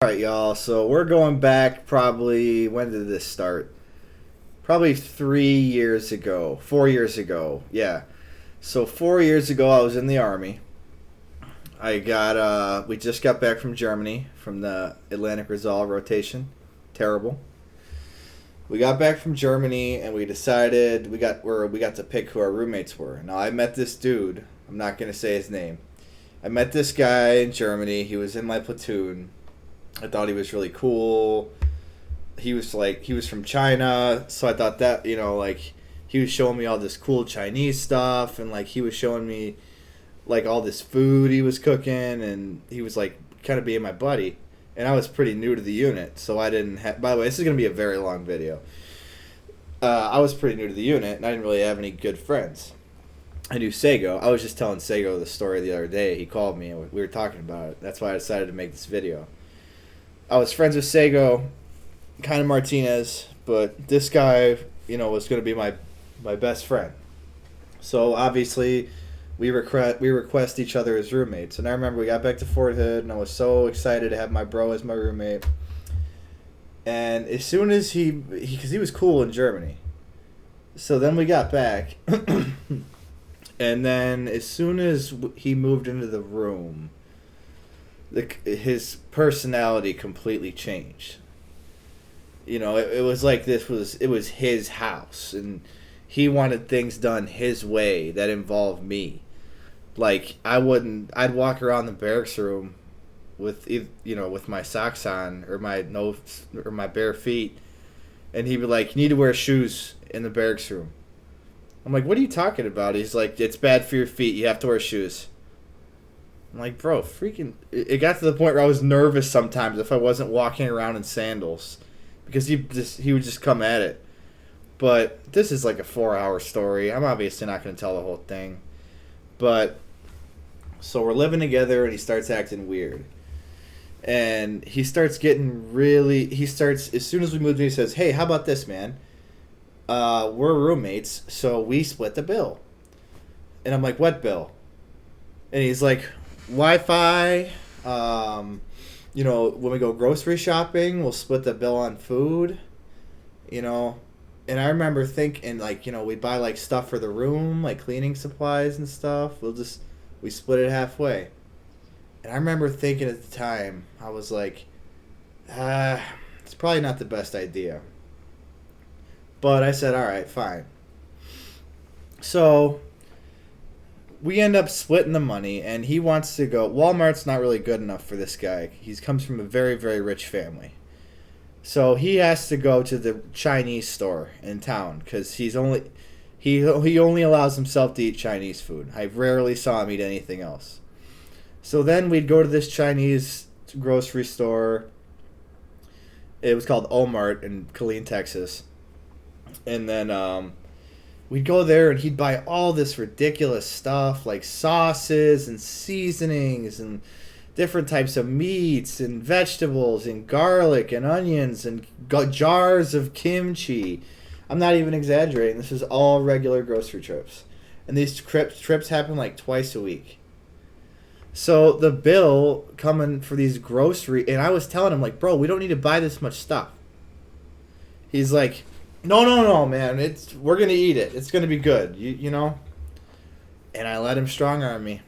Alright, y'all, so we're going back probably, when did this start? Probably 3 years ago, 4 years ago, yeah. So 4 years ago, I was in the Army. We just got back from Germany, from the Atlantic Resolve rotation. Terrible. We got back from Germany, and we decided, we got to pick who our roommates were. Now, I met this dude, I'm not going to say his name. I met this guy in Germany, he was in my platoon. I thought he was really cool. He was from China, so I thought that, he was showing me all this cool Chinese stuff, and he was showing me all this food he was cooking, and he was kind of being my buddy. And I was pretty new to the unit, so I didn't have, by the way, this is going to be a very long video. I was pretty new to the unit, and I didn't really have any good friends. I knew Sego. I was just telling Sego the story the other day. He called me, and we were talking about it. That's why I decided to make this video. I was friends with Sego, kind of Martinez, but this guy, was going to be my best friend. So obviously, we request each other as roommates. And I remember we got back to Fort Hood, and I was so excited to have my bro as my roommate. And as soon as because he was cool in Germany. So then we got back, and then as soon as he moved into the room, his personality completely changed. It was like it was his house, and he wanted things done his way that involved me. I'd walk around the barracks room with my socks on or my bare feet, and he'd be like, "You need to wear shoes in the barracks room." I'm like, "What are you talking about?" He's like, "It's bad for your feet. You have to wear shoes." I'm like, bro, freaking... It got to the point where I was nervous sometimes if I wasn't walking around in sandals. Because he would just come at it. But this is like a 4-hour story. I'm obviously not going to tell the whole thing. But, so we're living together and he starts acting weird. And he starts getting really... as soon as we moved in, he says, "Hey, how about this, man? We're roommates, so we split the bill." And I'm like, "What bill?" And he's like, "Wi-Fi, when we go grocery shopping, we'll split the bill on food, And I remember thinking, we buy, stuff for the room, cleaning supplies and stuff. We split it halfway. And I remember thinking at the time, I was like, it's probably not the best idea. But I said, all right, fine. So... we end up splitting the money, and he wants to go... Walmart's not really good enough for this guy. He comes from a very, very rich family. So he has to go to the Chinese store in town, because he only allows himself to eat Chinese food. I rarely saw him eat anything else. So then we'd go to this Chinese grocery store. It was called Walmart in Killeen, Texas. And then... we'd go there and he'd buy all this ridiculous stuff like sauces and seasonings and different types of meats and vegetables and garlic and onions and jars of kimchi. I'm not even exaggerating. This is all regular grocery trips. And these trips happen twice a week. So the bill coming for these grocery... and I was telling him, bro, we don't need to buy this much stuff. He's like... No, man. We're gonna eat it. It's gonna be good. You know. And I let him strong arm me.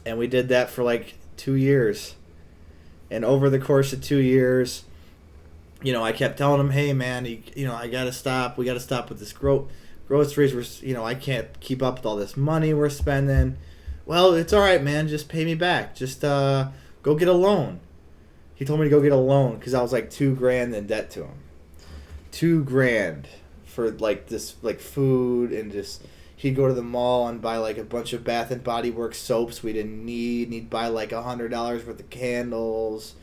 And we did that for 2 years. And over the course of 2 years, I kept telling him, "Hey, man, I gotta stop. We gotta stop with this groceries. I can't keep up with all this money we're spending." "Well, it's all right, man. Just pay me back. Just go get a loan." He told me to go get a loan because I was $2,000 in debt to him. $2,000 for this food, and just he'd go to the mall and buy a bunch of Bath and Body Works soaps we didn't need, and he'd buy $100 worth of candles,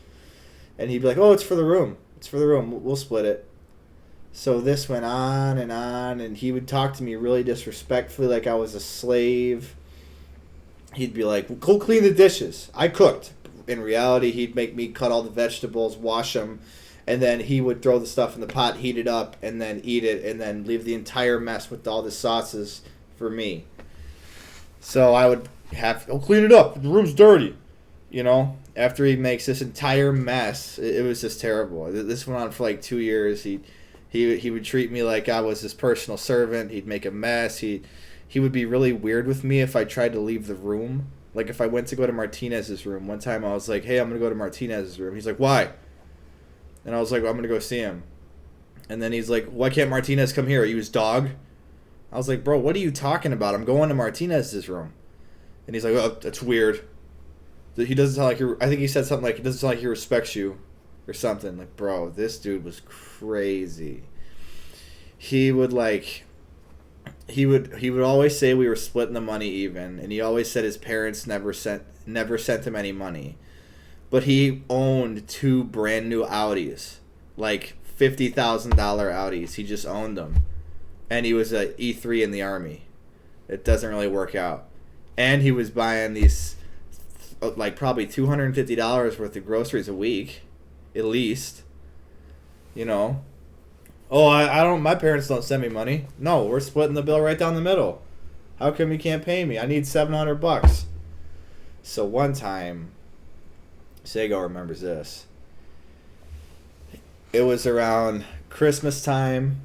and he'd be like, "Oh, it's for the room. It's for the room. We'll split it." So this went on, and he would talk to me really disrespectfully like I was a slave. He'd be like, "Go clean the dishes." I cooked. In reality, he'd make me cut all the vegetables, wash them. And then he would throw the stuff in the pot, heat it up, and then eat it, and then leave the entire mess with all the sauces for me. So I would have to clean it up. The room's dirty. after he makes this entire mess, it was just terrible. This went on for like 2 years. He would treat me like I was his personal servant. He'd make a mess. He would be really weird with me if I tried to leave the room. Like if I went to go to Martinez's room. One time I was like, hey, I'm going to go to Martinez's room. He's like, why? And I was like, well, I'm going to go see him. And then he's like, why can't Martinez come here? Are you his dog? I was like, bro, what are you talking about? I'm going to Martinez's room. And he's like, oh, that's weird. He doesn't sound like I think he said something like, it doesn't sound like he respects you or something. Like, bro, this dude was crazy. He would always say we were splitting the money even, and he always said his parents never sent him any money. But he owned 2 brand new Audis, like $50,000 Audis. He just owned them. And he was a E3 in the Army. It doesn't really work out. And he was buying these like probably $250 worth of groceries a week, at least. You know. Oh, I don't. My parents don't send me money. No, we're splitting the bill right down the middle. How come you can't pay me? I need $700. So one time, Sego remembers this. It was around Christmas time,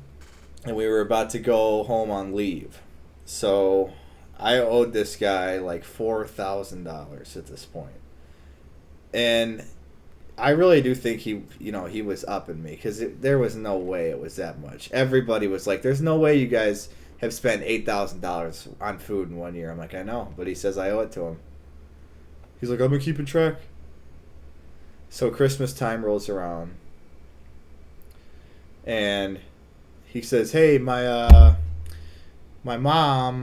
and we were about to go home on leave. So I owed this guy like $4,000 at this point. And I really do think he was upping me, because there was no way it was that much. Everybody was like, there's no way you guys have spent $8,000 on food in 1 year. I'm like, I know, but he says I owe it to him. He's like, I'm going to keep track. So Christmas time rolls around, and he says, hey, my mom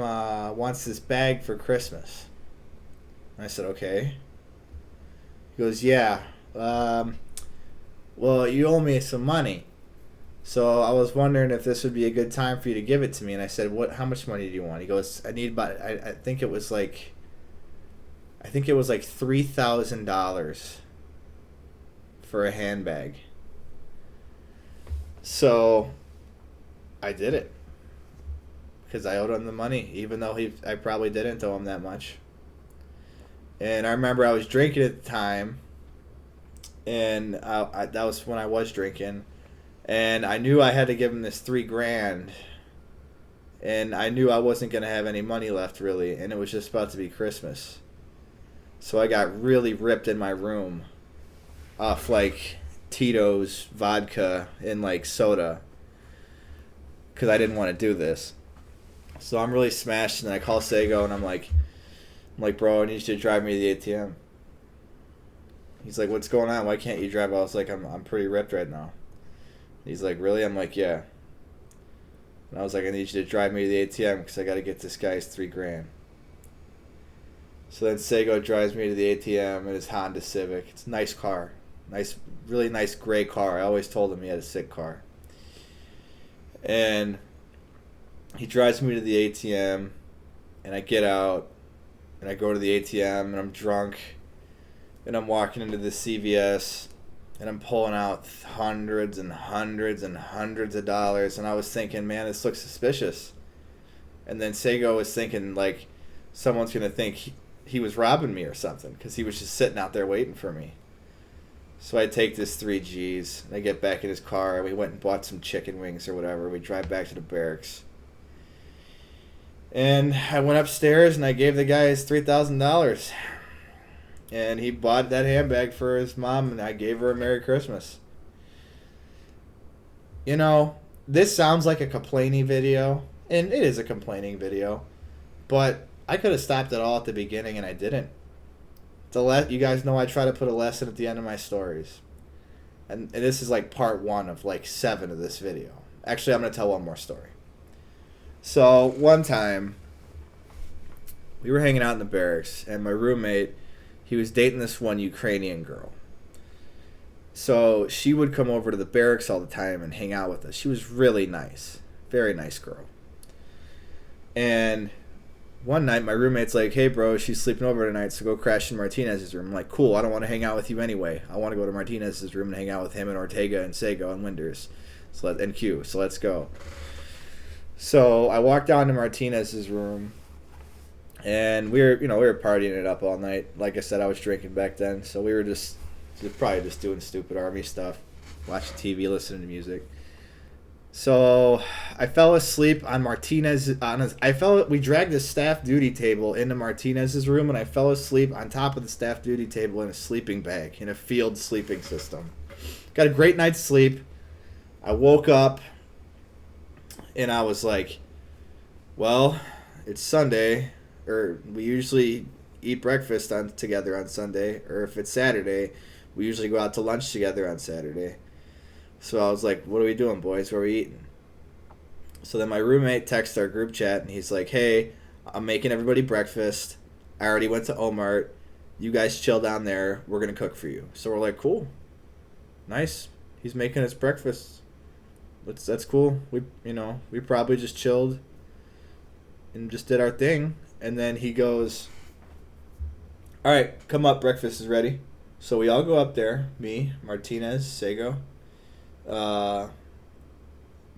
wants this bag for Christmas. And I said, okay. He goes, yeah. Well, you owe me some money. So I was wondering if this would be a good time for you to give it to me. And I said, how much money do you want? He goes, I need about, I think it was like $3,000 for a handbag. So I did it, because I owed him the money, even though I probably didn't owe him that much. And I remember I was drinking at the time, and that was when I was drinking, and I knew I had to give him this $3,000, and I knew I wasn't going to have any money left, really, and it was just about to be Christmas. So I got really ripped in my room off like Tito's vodka and like soda, because I didn't want to do this. So I'm really smashed, and I call Sego, and I'm like, bro, I need you to drive me to the ATM. He's like, what's going on? Why can't you drive? I was like, I'm pretty ripped right now. He's like, really? I'm like, yeah. And I was like, I need you to drive me to the ATM, because I got to get this guy's $3,000. So then Sego drives me to the ATM in his Honda Civic. It's a nice car. Nice, really nice gray car. I always told him he had a sick car. And he drives me to the ATM, and I get out, and I go to the ATM, and I'm drunk, and I'm walking into the CVS, and I'm pulling out hundreds and hundreds and hundreds of dollars, and I was thinking, man, this looks suspicious. And then Sego was thinking, like, someone's going to think he was robbing me or something, because he was just sitting out there waiting for me. So I take this 3Gs, and I get back in his car, and we went and bought some chicken wings or whatever. We drive back to the barracks. And I went upstairs, and I gave the guy his $3,000. And he bought that handbag for his mom, and I gave her a Merry Christmas. You know, this sounds like a complaining video, and it is a complaining video, but I could have stopped it all at the beginning, and I didn't. You guys know I try to put a lesson at the end of my stories. And this is like part 1 of like 7 of this video. Actually, I'm going to tell one more story. So, one time, we were hanging out in the barracks, and my roommate, he was dating this one Ukrainian girl. So, she would come over to the barracks all the time and hang out with us. She was really nice. Very nice girl. And one night, my roommate's like, hey, bro, she's sleeping over tonight, so go crash in Martinez's room. I'm like, cool, I don't want to hang out with you anyway. I want to go to Martinez's room and hang out with him and Ortega and Sego and Winders and Q, so let's go. So I walk down to Martinez's room, And we were partying it up all night. Like I said, I was drinking back then, so we were just probably just doing stupid army stuff, watching TV, listening to music. So I fell asleep on Martinez. We dragged the staff duty table into Martinez's room, and I fell asleep on top of the staff duty table in a sleeping bag in a field sleeping system. Got a great night's sleep. I woke up, and I was like, "Well, it's Sunday, or we usually eat breakfast together on Sunday, or if it's Saturday, we usually go out to lunch together on Saturday." So I was like, "What are we doing, boys? What are we eating?" So then my roommate texts our group chat, and he's like, "Hey, I'm making everybody breakfast. I already went to Omart. You guys chill down there. We're going to cook for you." So we're like, "Cool. Nice. He's making us breakfast. That's cool." We probably just chilled and just did our thing. And then he goes, "All right, come up. Breakfast is ready." So we all go up there. Me, Martinez, Sego, my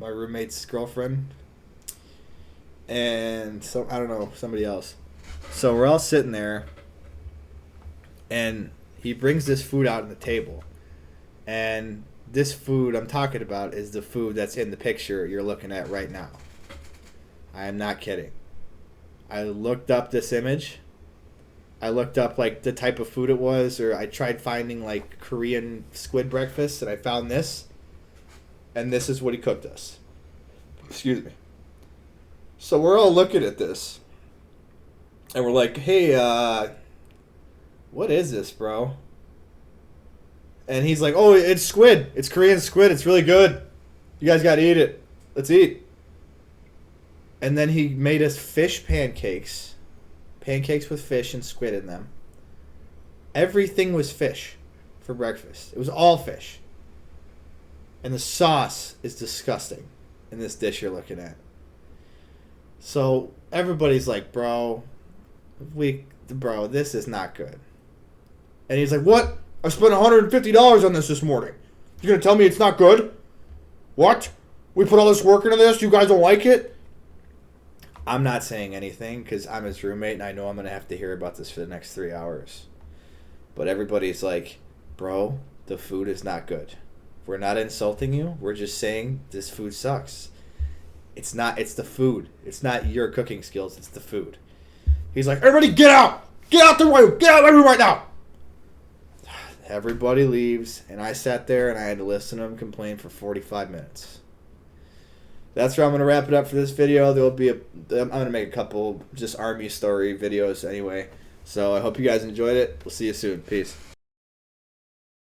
roommate's girlfriend, and somebody else. So we're all sitting there, and he brings this food out on the table. And this food I'm talking about is the food that's in the picture you're looking at right now. I am not kidding. I looked up this image. I looked up like the type of food it was, or I tried finding like Korean squid breakfast, and I found this. And this is what he cooked us. Excuse me. So we're all looking at this, and we're like, "Hey, what is this, bro?" And he's like, "Oh, it's squid. It's Korean squid. It's really good. You guys got to eat it. Let's eat." And then he made us fish pancakes. Pancakes with fish and squid in them. Everything was fish for breakfast. It was all fish. And the sauce is disgusting in this dish you're looking at. So everybody's like, bro, this is not good. And he's like, "What? I spent $150 on this morning. You're going to tell me it's not good? What? We put all this work into this? You guys don't like it?" I'm not saying anything because I'm his roommate, and I know I'm going to have to hear about this for the next 3 hours. But everybody's like, "Bro, the food is not good. We're not insulting you. We're just saying this food sucks. It's the food. It's not your cooking skills. It's the food." He's like, "Everybody get out! Get out the room! Get out of my room right now!" Everybody leaves, and I sat there and I had to listen to him complain for 45 minutes. That's where I'm going to wrap it up for this video. I'm going to make a couple just army story videos anyway. So I hope you guys enjoyed it. We'll see you soon. Peace.